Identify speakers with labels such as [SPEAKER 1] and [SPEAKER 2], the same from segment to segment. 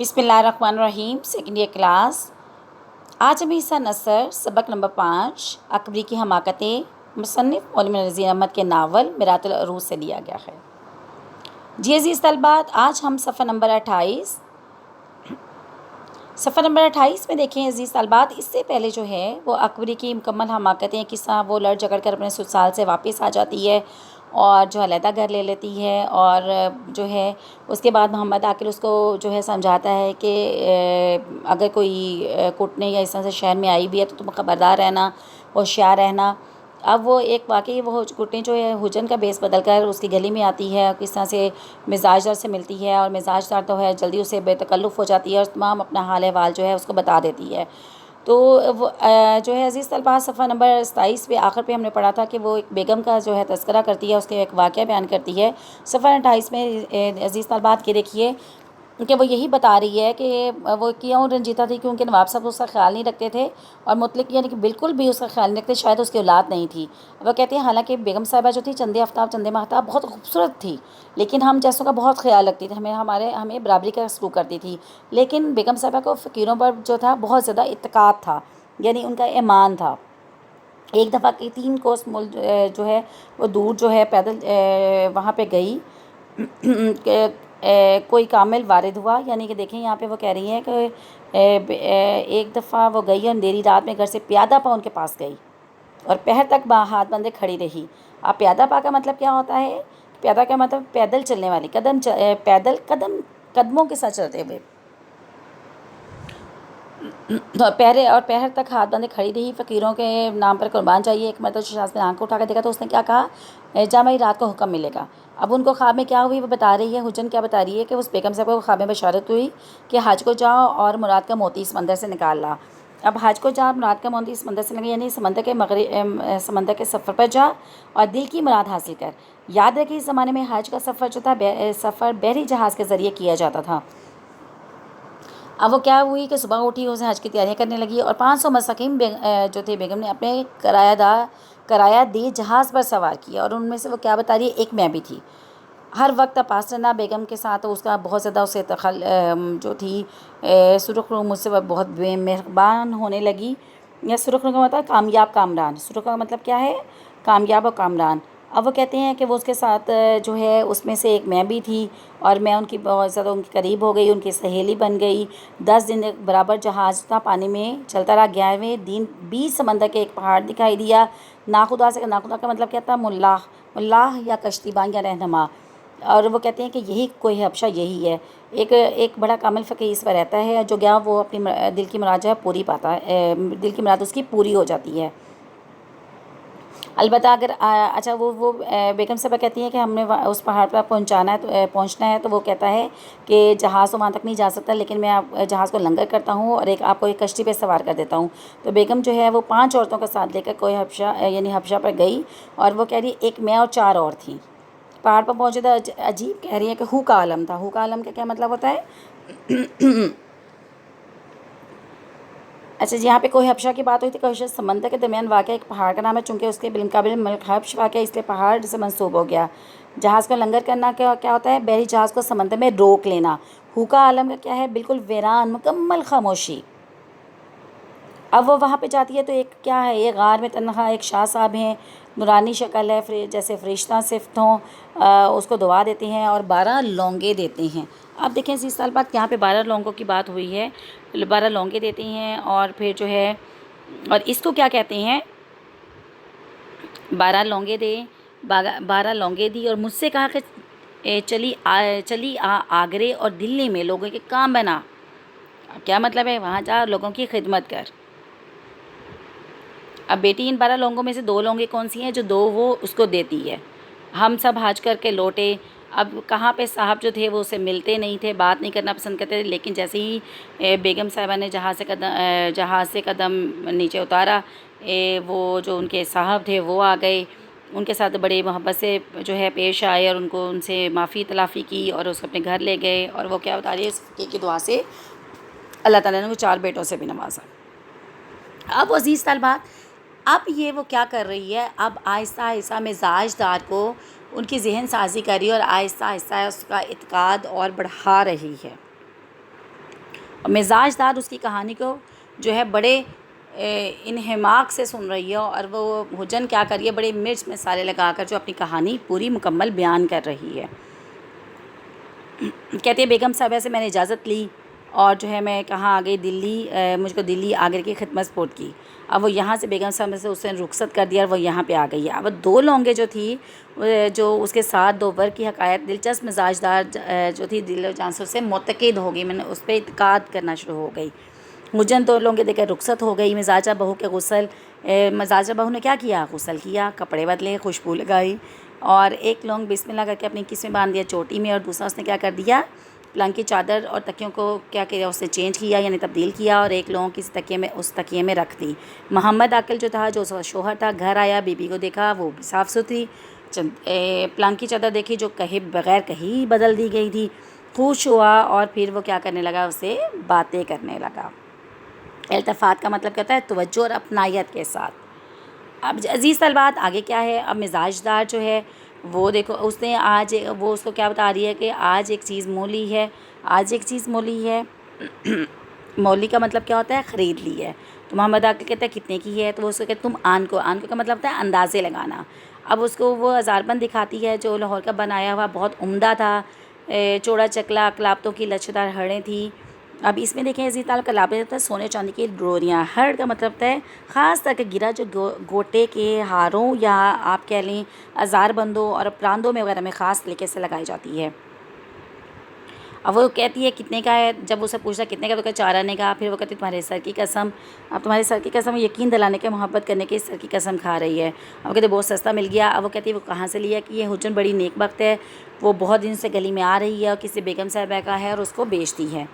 [SPEAKER 1] بسم اللہ الرحمن الرحیم، سیکنڈ ایئر کلاس۔ آج ہمیں حصہ نثر سبق نمبر 5 اکبری کی حماقتیں مصنف مولانا نذیر احمد کے ناول میرات العروس سے لیا گیا ہے۔ جی عزیز طلبات، آج ہم صفحہ نمبر 28 میں دیکھیں عزیز طلبات، اس سے پہلے جو ہے وہ اکبری کی مکمل حماقتیں کسا وہ لڑ جھگڑ کر اپنے سسرال سے واپس آ جاتی ہے اور جو علیحدہ گھر لے لیتی ہے، اور جو ہے اس کے بعد محمد عاقل اس کو جو ہے سمجھاتا ہے کہ اگر کوئی کٹنے یا اس طرح سے شہر میں آئی بھی ہے تو تم خبردار رہنا، ہوشیار رہنا۔ اب وہ ایک واقعی وہ کٹنی جو ہے حجن کا بیس بدل کر اس کی گلی میں آتی ہے، کس طرح سے مزاج دار سے ملتی ہے، اور مزاج دار تو ہے جلدی اسے بے تکلف ہو جاتی ہے اور تمام اپنا حال احوال جو ہے اس کو بتا دیتی ہے۔ تو وہ جو ہے عزیز طلبہ صفحہ نمبر 27 پہ آخر پہ ہم نے پڑھا تھا کہ وہ ایک بیگم کا جو ہے تذکرہ کرتی ہے، اس کے ایک واقعہ بیان کرتی ہے۔ صفحہ 28 میں عزیز طلبات کے دیکھیے کہ وہ یہی بتا رہی ہے کہ وہ کیوں رنجیتا تھی، کیونکہ نواب صاحب اس کا خیال نہیں رکھتے تھے، اور مطلق یعنی کہ بالکل بھی اس کا خیال نہیں رکھتے، شاید اس کی اولاد نہیں تھی۔ وہ کہتے ہیں حالانکہ بیگم صاحبہ جو تھی چندے آفتاب چندے ماہتاب بہت خوبصورت تھی، لیکن ہم جیسوں کا بہت خیال رکھتی تھی، ہمیں برابری کا سلوک کرتی تھی، لیکن بیگم صاحبہ کو فقیروں پر جو تھا بہت زیادہ اتقاد تھا، یعنی ان کا ایمان تھا۔ ایک دفعہ کی 3 کوس ملک جو ہے وہ دور جو ہے پیدل وہاں پہ گئی کہ کوئی کامل وارد ہوا، یعنی کہ دیکھیں یہاں پہ وہ کہہ رہی ہیں کہ ایک دفعہ وہ گئی اور اندھیری رات میں گھر سے پیادہ پا ان کے پاس گئی اور پہر تک ہاتھ بندھے کھڑی رہی۔ اب پیادہ پا کا مطلب کیا ہوتا ہے؟ پیادہ کا مطلب پیدل چلنے والی، پیدل قدموں کے ساتھ چلتے ہوئے، پہر تک ہاتھ بندھے کھڑی رہی، فقیروں کے نام پر قربان چاہیے۔ ایک مرتبہ شاذ نے آنکھ کو اٹھا کر دیکھا تو اس نے کیا کہا، جا میری رات کو حکم ملے گا۔ اب ان کو خواب میں کیا ہوئی وہ بتا رہی ہے، حجن کیا بتا رہی ہے کہ اس بیگم صاحب کو خواب میں بشارت ہوئی کہ حج کو جاؤ اور مراد کا موتی سمندر سے نکال لا۔ اب حج کو جا، مراد کا موتی سمندر سے نکال، یعنی سمندر کے سفر پر جا اور دل کی مراد حاصل کر۔ یاد رکھیں اس زمانے میں حج کا سفر جو تھا سفر بحری جہاز کے ذریعے کیا جاتا تھا۔ اب وہ کیا ہوئی کہ صبح اٹھی، اسے حج کی تیاریاں کرنے لگی اور 500 مساکین جو تھے بیگم نے اپنے کرایہ دے جہاز پر سوار کیا، اور ان میں سے وہ کیا بتا رہی ہے، ایک میں بھی تھی۔ ہر وقت پاس رہنا بیگم کے ساتھ، اس کا بہت زیادہ اسے جو تھی سرخ رو مجھ سے بہت بے مہربان ہونے لگی۔ یا سرخ رو کا مطلب کامیاب کامران، سرخ کا مطلب کیا ہے، کامیاب اور کامران۔ اب وہ کہتے ہیں کہ وہ اس کے ساتھ جو ہے اس میں سے ایک میں بھی تھی، اور میں ان کی بہت زیادہ ان کے قریب ہو گئی، ان کی سہیلی بن گئی۔ 10 دن برابر جہاز تھا پانی میں چلتا رہا۔ 11ویں دن 20 سمندر کے ایک پہاڑ دکھائی دیا۔ ناخدا کا مطلب کیا تھا، ملاح یا کشتی بان یا رہنما۔ اور وہ کہتے ہیں کہ یہی کوئی حبشہ یہی ہے، ایک بڑا کامل فقیر اس پر رہتا ہے، جو گیا وہ اپنی دل کی مراد جو ہے پوری پاتا ہے، دل کی مراد اس کی پوری ہو جاتی ہے۔ البتہ اگر اچھا وہ بیگم صاحبہ کہتی ہیں کہ ہم نے اس پہاڑ پر پہنچنا ہے، تو وہ کہتا ہے کہ جہاز تو وہاں تک نہیں جا سکتا، لیکن میں جہاز کو لنگر کرتا ہوں اور آپ کو ایک کشتی پہ سوار کر دیتا ہوں۔ تو بیگم جو ہے وہ 5 عورتوں کا ساتھ لے کر کوئی حبشہ پر گئی، اور وہ کہہ رہی ایک میں اور 4 اور تھیں۔ پہاڑ پر پہنچے تو عجیب کہہ رہی ہے کہ ہو کا عالم تھا۔ ہو کا عالم کا کیا مطلب ہوتا ہے؟ اچھا جی، یہاں پہ کوئی حبشہ کی بات ہوئی تھی، کوئی سمندر کے درمیان واقع ایک پہاڑ کا نام ہے، چونکہ اس کے بالمقابل ملک حبش واقع اس لیے پہاڑ سے منسوب ہو گیا۔ جہاز کو لنگر کرنا کیا ہوتا ہے، بحری جہاز کو سمندر میں روک لینا۔ ہو کا عالم کا کیا ہے، بالکل ویران مکمل خاموشی۔ اب وہ وہاں پہ جاتی ہے تو ایک کیا ہے، ایک غار میں تنہا ایک شاہ صاحب ہیں، نورانی شکل ہے، جیسے فرشتہ صفت ہوں، اس کو دعا دیتے ہیں اور 12 لونگے دیتے ہیں۔ اب دیکھیں اسی سال بعد یہاں پہ 12 لونگوں کی بات ہوئی ہے، 12 لونگے دیتے ہیں، اور پھر جو ہے اور اس کو کیا کہتے ہیں، 12 لونگے دے، 12 لونگے دی اور مجھ سے کہا کہ چلی آگرے اور دلی میں لوگوں کے کام بنا۔ کیا مطلب ہے، وہاں جا لوگوں کی خدمت کر۔ اب بیٹی ان 12 لونگوں میں سے 2 لونگے کون سی ہیں، جو 2 وہ اس کو دیتی ہے۔ ہم سب حج کر کے لوٹے۔ اب کہاں پہ صاحب جو تھے وہ اسے ملتے نہیں تھے، بات نہیں کرنا پسند کرتے تھے، لیکن جیسے ہی بیگم صاحبہ نے جہاز سے قدم نیچے اتارا، وہ جو ان کے صاحب تھے وہ آ گئے، ان کے ساتھ بڑے محبت سے جو ہے پیش آئے اور ان سے معافی تلافی کی اور اس کو اپنے گھر لے گئے، اور وہ کیا بتا رہی ہے، اس کی دعا سے اللہ تعالیٰ نے وہ 4 بیٹوں سے بھی نوازا۔ اب عزیز طلبات، اب یہ وہ کیا کر رہی ہے، اب آہستہ آہستہ مزاج دار کو ان کی ذہن سازی کر رہی ہے اور آہستہ آہستہ اس کا اعتقاد اور بڑھا رہی ہے۔ اور مزاج دار اس کی کہانی کو جو ہے بڑے انہماک سے سن رہی ہے، اور وہ حجن کیا کر رہی ہے، بڑے مرچ مسالے لگا کر جو اپنی کہانی پوری مکمل بیان کر رہی ہے۔ کہتی ہے بیگم صاحبہ سے میں نے اجازت لی اور جو ہے میں کہاں آ گئی، دلی، مجھ کو دلی آگرہ کی خدمت سپرد کی۔ اب وہ یہاں سے بیگم صاحبہ سے اس نے رخصت کر دیا اور وہ یہاں پہ آ گئی ہے۔ اب 2 لونگیں جو تھی جو اس کے ساتھ 2 ور کی حکایت دلچسپ مزاج دار جو تھی دل و جان سے اس سے معتقد ہو گئی، میں نے اس پہ اعتقاد کرنا شروع ہو گئی۔ حجن 2 لونگیں دے کر رخصت ہو گئی۔ مزاجہ بہو کے غسل، مزاجہ بہو نے کیا کیا، غسل کیا، کپڑے بدلے، خوشبو لگائی، اور ایک لونگ بسم اللہ کر کے اپنی کس میں باندھ دیا، چوٹی میں، اور دوسرا اس نے کیا کر دیا، پلنگ کی چادر اور تکیوں کو کیا کیا اس نے چینج کیا، یعنی تبدیل کیا، اور ایک لونگ کسی تکیے میں اس تکیے میں رکھ دی۔ محمد عاقل جو تھا، جو اس کا شوہر تھا، گھر آیا، بی بی کو دیکھا، وہ بھی صاف ستھری، پلنگ کی چادر دیکھی جو کہیں بغیر کہیں بدل دی گئی تھی، خوش ہوا، اور پھر وہ کیا کرنے لگا، اسے باتیں کرنے لگا۔ التفات کا مطلب کہتا ہے توجہ اور اپنائیت کے ساتھ۔ اب عزیز طلبات آگے کیا ہے، اب مزاج دار جو ہے وہ دیکھو اس نے آج وہ اس کو کیا بتا رہی ہے کہ آج ایک چیز مولی ہے، آج ایک چیز مولی ہے۔ مولی کا مطلب کیا ہوتا ہے، خرید لی ہے۔ تو محمد عاقل کہتا ہے کتنے کی ہے، تو وہ اس کو کہتے تم آن کو کا مطلب ہوتا ہے اندازے لگانا۔ اب اس کو وہ ہزار بند دکھاتی ہے جو لاہور کا بنایا ہوا بہت عمدہ تھا، چوڑا چکلا، کلاپتوں کی لچکدار ہڑیں تھیں۔ اب اس میں دیکھیں عزیز طالب کلابیں ہوتا ہے سونے چاندی کی ڈوریاں، ہڑ کا مطلب ہوتا ہے خاص طرح کے گرا جو گوٹے کے ہاروں یا آپ کہہ لیں ہزار بندوں اور پراندوں میں وغیرہ میں خاص طریقے سے لگائی جاتی ہے۔ اب وہ کہتی ہے کتنے کا ہے، جب اسے پوچھتا کتنے کا تو کہ 4 آنے کا، پھر وہ کہتی تمہارے سر کی قسم، اب تمہارے سر کی قسم، یقین دلانے کے محبت کرنے کے سر کی قسم کھا رہی ہے۔ اب وہ کہتے بہت سستا مل گیا۔ اب وہ کہتی ہے وہ کہاں سے لیا، کہ یہ حجن بڑی نیک بخت ہے، وہ بہت دن سے گلی میں آ رہی ہے اور کسی بیگم صاحبہ کا ہے اور اس کو بیچتی ہے،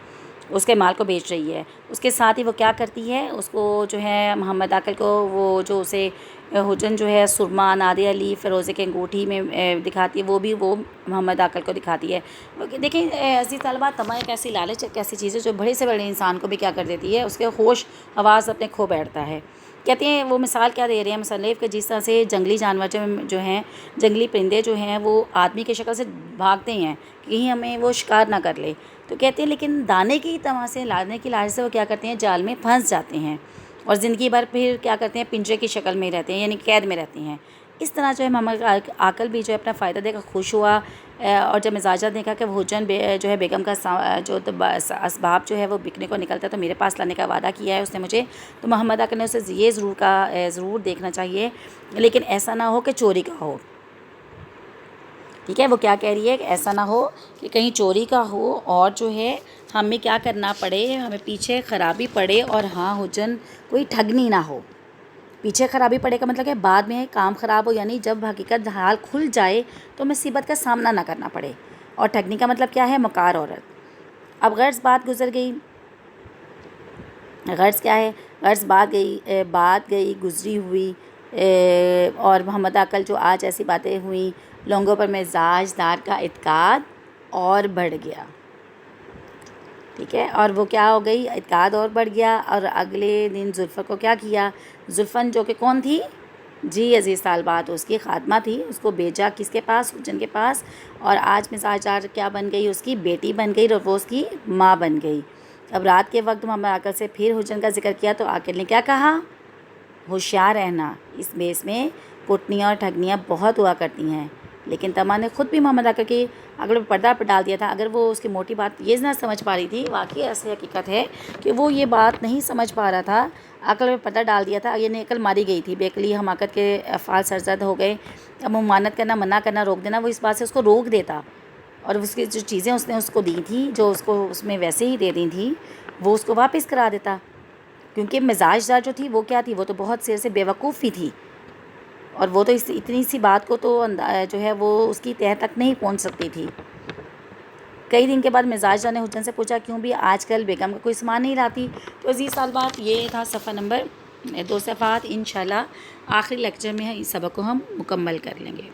[SPEAKER 1] اس کے مال کو بیچ رہی ہے۔ اس کے ساتھ ہی وہ کیا کرتی ہے، اس کو جو ہے محمد عاقل کو وہ جو اسے حجن جو ہے سرما، نادر علی، فیروزے کے انگوٹھی میں دکھاتی ہے، وہ بھی وہ محمد عاقل کو دکھاتی ہے۔ دیکھیں عزیز طالبہ، طمع ایک ایسی لالچ ایک ایسی چیز ہے جو بڑے سے بڑے انسان کو بھی کیا کر دیتی ہے، اس کے ہوش حواس اپنے کھو بیٹھتا ہے۔ کہتے ہیں وہ مثال کیا دے رہے ہیں مصنف کہ جس طرح سے جنگلی جانور جو ہیں، جنگلی پرندے جو ہیں وہ آدمی کی شکل سے بھاگتے ہیں کہ کہیں ہمیں وہ شکار نہ کر لے، تو کہتے ہیں لیکن دانے کی طمع سے، لانے کی لالچ سے وہ کیا کرتے ہیں، جال میں پھنس جاتے ہیں اور زندگی بھر پھر کیا کرتے ہیں، پنجرے کی شکل میں رہتے ہیں، یعنی قید میں رہتے ہیں۔ اس طرح جو ہے محمد عاقل بھی جو ہے اپنا فائدہ دے کر خوش ہوا، اور جب مزاجہ دیکھا کہ وہ حجن جو ہے بیگم کا جو اسباب جو ہے وہ بکنے کو نکلتا ہے تو میرے پاس لانے کا وعدہ کیا ہے اس نے مجھے، تو محمد عاقل نے اسے یہ ضرور دیکھنا چاہیے، لیکن ایسا نہ ہو کہ چوری کا ہو۔ ٹھیک ہے، وہ کیا کہہ رہی ہے کہ ایسا نہ ہو کہ کہیں چوری کا ہو اور جو ہے ہمیں کیا کرنا پڑے، ہمیں پیچھے خرابی پڑے، اور ہاں حجن کوئی ٹھگنی نہ ہو۔ پیچھے خرابی پڑے کا مطلب ہے بعد میں کام خراب ہو، یعنی جب حقیقت حال کھل جائے تو مصیبت کا سامنا نہ کرنا پڑے۔ اور ٹھگنی کا مطلب کیا ہے، مکار عورت۔ اب غرض بات گزر گئی، غرض کیا ہے، غرض بات گئی گزری ہوئی، اور محمد عاقل جو آج ایسی باتیں ہوئیں، لوگوں پر مزاج دار کا اعتقاد اور بڑھ گیا۔ ٹھیک ہے، اور وہ کیا ہو گئی، اعتقاد اور بڑھ گیا، اور اگلے دن زلفر کو کیا کیا، زلفن جو کہ کون تھی، جی عزیز طالبات اس کی خادمہ تھی، اس کو بھیجا کس کے پاس، حجن کے پاس، اور آج مزاج دار کیا بن گئی، اس کی بیٹی بن گئی اور وہ اس کی ماں بن گئی۔ اب رات کے وقت محمد عاقل سے پھر حجن کا ذکر کیا تو عاقل نے کیا کہا، ہوشیار رہنا، اس بیس میں کٹنیاں اور ٹھگنیاں بہت ہوا کرتی ہیں۔ لیکن طمع نے خود بھی محمد عاقل کی اگر پردہ پر ڈال دیا تھا، اگر وہ اس کی موٹی بات یہ نہ سمجھ پا رہی تھی، واقعی ایسی حقیقت ہے کہ وہ یہ بات نہیں سمجھ پا رہا تھا، عقل میں پردہ ڈال دیا تھا، یعنی عقل ماری گئی تھی، بے عقلی حماقت کے افعال سرزد ہو گئے۔ اب ممانعت کرنا، منع کرنا، روک دینا، وہ اس بات سے اس کو روک دیتا، اور اس کی جو چیزیں اس نے اس کو دی تھی، جو اس کو اس میں ویسے ہی دے دی تھی، وہ اس کو واپس کرا دیتا، کیونکہ مزاج دار جو تھی وہ کیا تھی، وہ تو بہت سیر سے بیوقوفی تھی، اور وہ تو اتنی سی بات کو تو جو ہے وہ اس کی تہہ تک نہیں پہنچ سکتی تھی۔ کئی دن کے بعد مزاج دار نے حجن سے پوچھا کیوں بھی آج کل بیگم کا کوئی سامان نہیں لاتی، تو عزیز طالبات یہ تھا صفحہ نمبر 2 صفحات، انشاءاللہ آخری لیکچر میں اس سبق کو ہم مکمل کر لیں گے۔